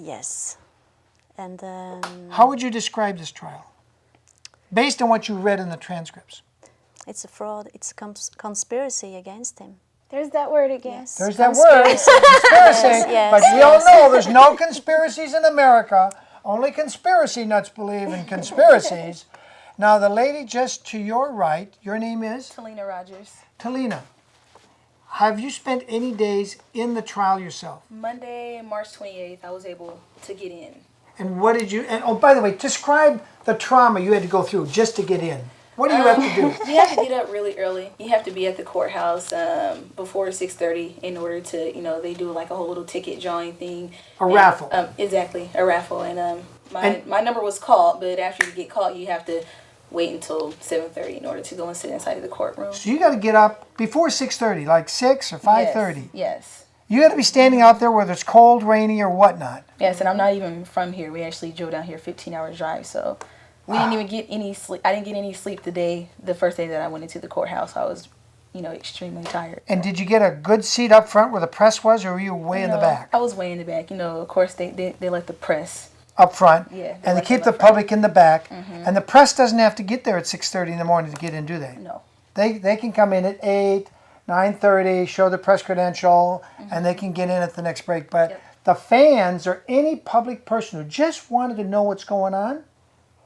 Yes. And How would you describe this trial? Based on what you read in the transcripts. it's a fraud. It's a conspiracy against him. There's that word again. Yes. There's that word, conspiracy. yes, but we all know there's no conspiracies in America. Only conspiracy nuts believe in conspiracies. Now, the lady just to your right, your name is? Telena Rogers. Telena. Have you spent any days in the trial yourself? Monday, March 28th, I was able to get in. And what did you, and oh, by the way, describe the trauma you had to go through just to get in. What do you have to do? You have to get up really early. You have to be at the courthouse before 6:30 in order to, they do like a whole little ticket drawing thing. Raffle. Exactly, a raffle. And my number was called, but after you get called, you have to wait until 7:30 in order to go and sit inside of the courtroom. So you got to get up before 6:30, like 6 or 5:30. Yes. You got to be standing out there whether it's cold, rainy, or whatnot. Yes, and I'm not even from here. We actually drove down here 15-hour drive, so we didn't even get any sleep. I didn't get any sleep the first day that I went into the courthouse. I was, extremely tired. And did you get a good seat up front where the press was, or were you way in the back? I was way in the back. Of course, they let the press up front. Yeah. And they keep the public in the back. Mm-hmm. And the press doesn't have to get there at 6:30 in the morning to get in, do they? No. They can come in at 8, 9:30, show the press credential, and they can get in at the next break. But the fans or any public person who just wanted to know what's going on,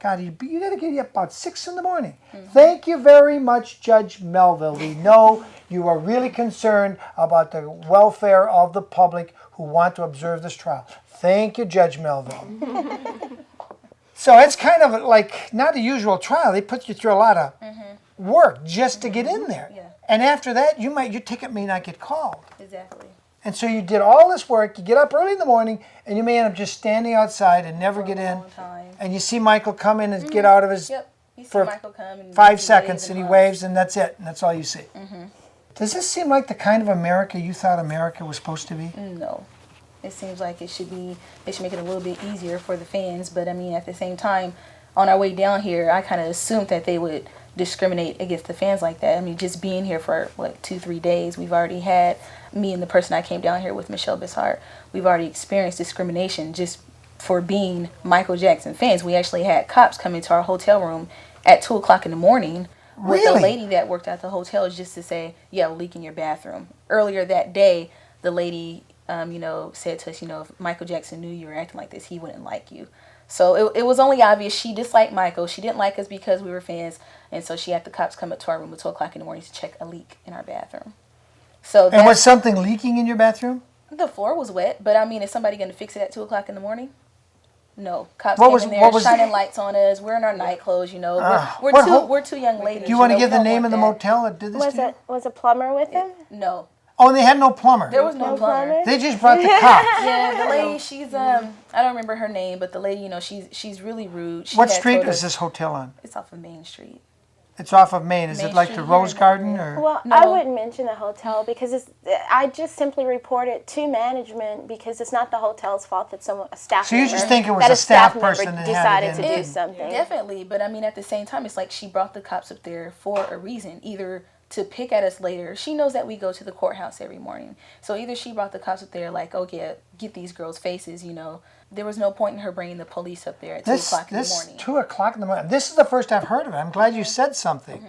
God, you got to get up about 6 in the morning. Mm-hmm. Thank you very much, Judge Melville. We know you are really concerned about the welfare of the public who want to observe this trial. Thank you, Judge Melville. So it's kind of like not a usual trial. They put you through a lot of work just to get in there. Yeah. And after that, your ticket may not get called. Exactly. And so you did all this work, you get up early in the morning, and you may end up just standing outside and never get in. And you see Michael come in and get out of his for Michael come and 5 seconds, and he waves, and that's it, and that's all you see. Does this seem like the kind of America you thought America was supposed to be? No. It seems like they should make it a little bit easier for the fans, but I mean, at the same time, on our way down here, I kind of assumed that they would discriminate against the fans like that. I mean, just being here for 2-3 days, we've already had, me and the person I came down here with, Michelle Basart, we've already experienced discrimination just for being Michael Jackson fans. We actually had cops come into our hotel room at 2 o'clock in the morning with a lady that worked at the hotel just to say, yeah, leak in your bathroom. Earlier that day, the lady, said to us, if Michael Jackson knew you were acting like this, he wouldn't like you. So it was only obvious she disliked Michael. She didn't like us because we were fans, and so she had the cops come up to our room at 2 o'clock in the morning to check a leak in our bathroom. So and was something leaking in your bathroom? The floor was wet, but I mean, is somebody going to fix it at 2 o'clock in the morning? No. Cops came in there shining lights on us. We're in our night clothes, We're two young ladies. Do you want to give the name of the motel that did this to you? Was a plumber with him? No. Oh, and they had no plumber. There was no plumber. They just brought the cops. Yeah, the lady, she's I don't remember her name, but the lady, she's really rude. What street is this hotel on? It's off of Main Street. It's off of Main. Is it like the Rose Garden or? Well, no. I wouldn't mention the hotel because I just simply report it to management because it's not the hotel's fault that a staff So member. You just think it was a staff person that decided to do something. Definitely, but I mean at the same time, it's like she brought the cops up there for a reason, either to pick at us later. She knows that we go to the courthouse every morning, so either she brought the cops up there like, okay, get these girls' faces, There was no point in her bringing the police up there at 2 o'clock in the morning. 2 o'clock in the morning. This is the first I've heard of it. I'm glad you said something.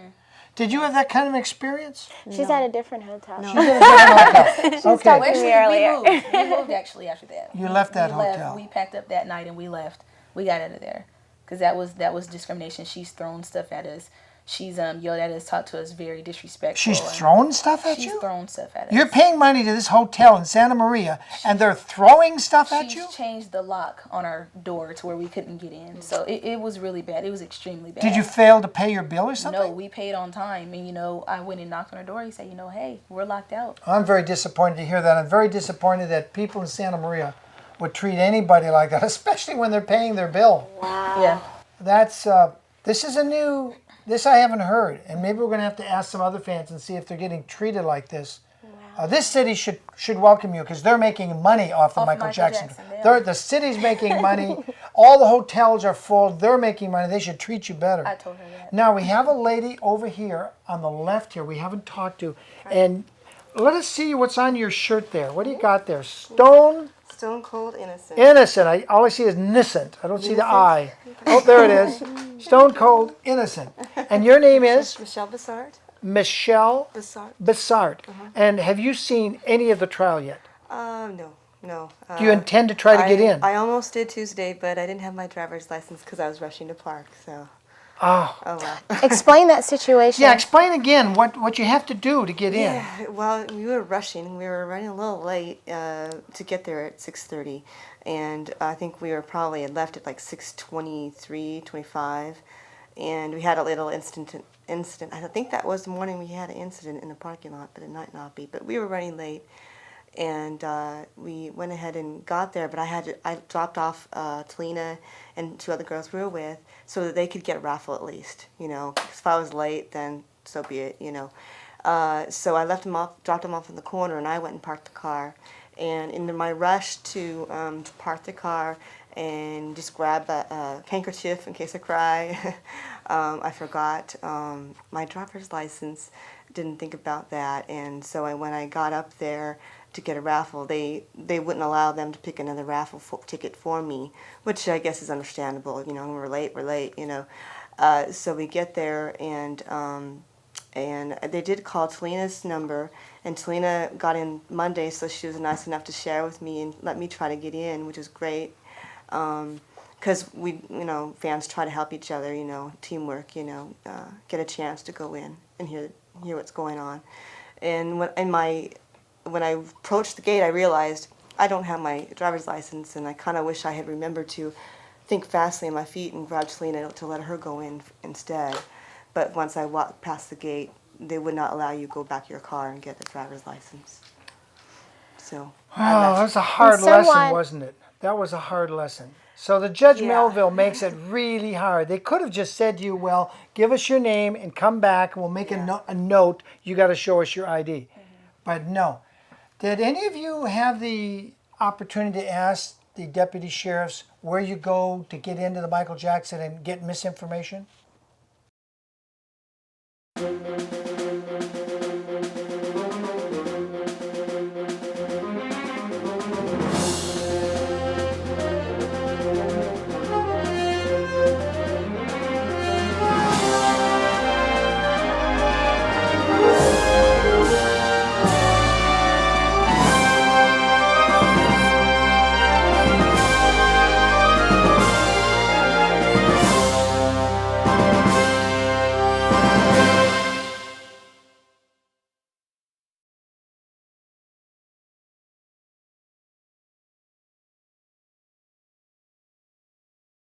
Did you have that kind of experience? She's at a different hotel. No. She's at a different hotel. Okay. Talking to me earlier. We moved actually after that. You left that hotel. We packed up that night and we left. We got out of there because that was discrimination. She's thrown stuff at us. She's yelled at us, talked to us very disrespectful. She's thrown stuff at you? She's thrown stuff at us. You're paying money to this hotel in Santa Maria, and they're throwing stuff at you? She's changed the lock on our door to where we couldn't get in. So it was really bad. It was extremely bad. Did you fail to pay your bill or something? No, we paid on time. And, I went and knocked on her door. He said, hey, we're locked out. I'm very disappointed to hear that. I'm very disappointed that people in Santa Maria would treat anybody like that, especially when they're paying their bill. Wow. Yeah. That's, this I haven't heard, and maybe we're going to have to ask some other fans and see if they're getting treated like this. Wow. This city should welcome you because they're making money off of Michael Jackson. The city's making money. All the hotels are full. They're making money. They should treat you better. I told her that. Now, we have a lady over here on the left here we haven't talked to, and let us see what's on your shirt there. What do you got there? Stone Stone cold innocent. Innocent. All I see is innocent. I don't see the I. Oh, there it is. Stone cold innocent. And your name is? Michelle Basart. Michelle Basart. Basart. And have you seen any of the trial yet? No. Do you intend to try to get in? I almost did Tuesday, but I didn't have my driver's license because I was rushing to park. So. Oh. Oh well. Explain that situation. Yeah, explain again what you have to do to get in. Yeah, well, we were rushing. We were running a little late to get there at 6:30, and I think we were probably left at like 6:23, 25, and we had a little incident. I think that was the morning we had an incident in the parking lot, but it might not be. But we were running late, and we went ahead and got there. But I dropped off Telena and two other girls we were with, so that they could get a raffle at least, you know. 'Cause if I was late, then so be it, you know. So I left them off, dropped them off in the corner, and I went and parked the car. And in my rush to park the car and just grab a handkerchief in case I cry, I forgot my driver's license. Didn't think about that, and so when I got up there to get a raffle, they wouldn't allow them to pick another raffle ticket for me, which I guess is understandable. You know, we're late. You know, so we get there, and they did call Telena's number, and Telena got in Monday, so she was nice enough to share with me and let me try to get in, which was great. Because we, you know, fans try to help each other, you know, teamwork, you know, get a chance to go in and hear what's going on. And when I approached the gate, I realized I don't have my driver's license, and I kind of wish I had remembered to think fastly on my feet and grab Telena to let her go in instead. But once I walked past the gate, they would not allow you to go back to your car and get the driver's license. So. Oh, that was a hard someone- lesson, wasn't it? That was a hard lesson. So the Judge Yeah. Melville makes it really hard. They could have just said to you, well, give us your name and come back, and we'll make a note. You got to show us your ID. But no. Did any of you have the opportunity to ask the deputy sheriffs where you go to get into the Michael Jackson and get misinformation?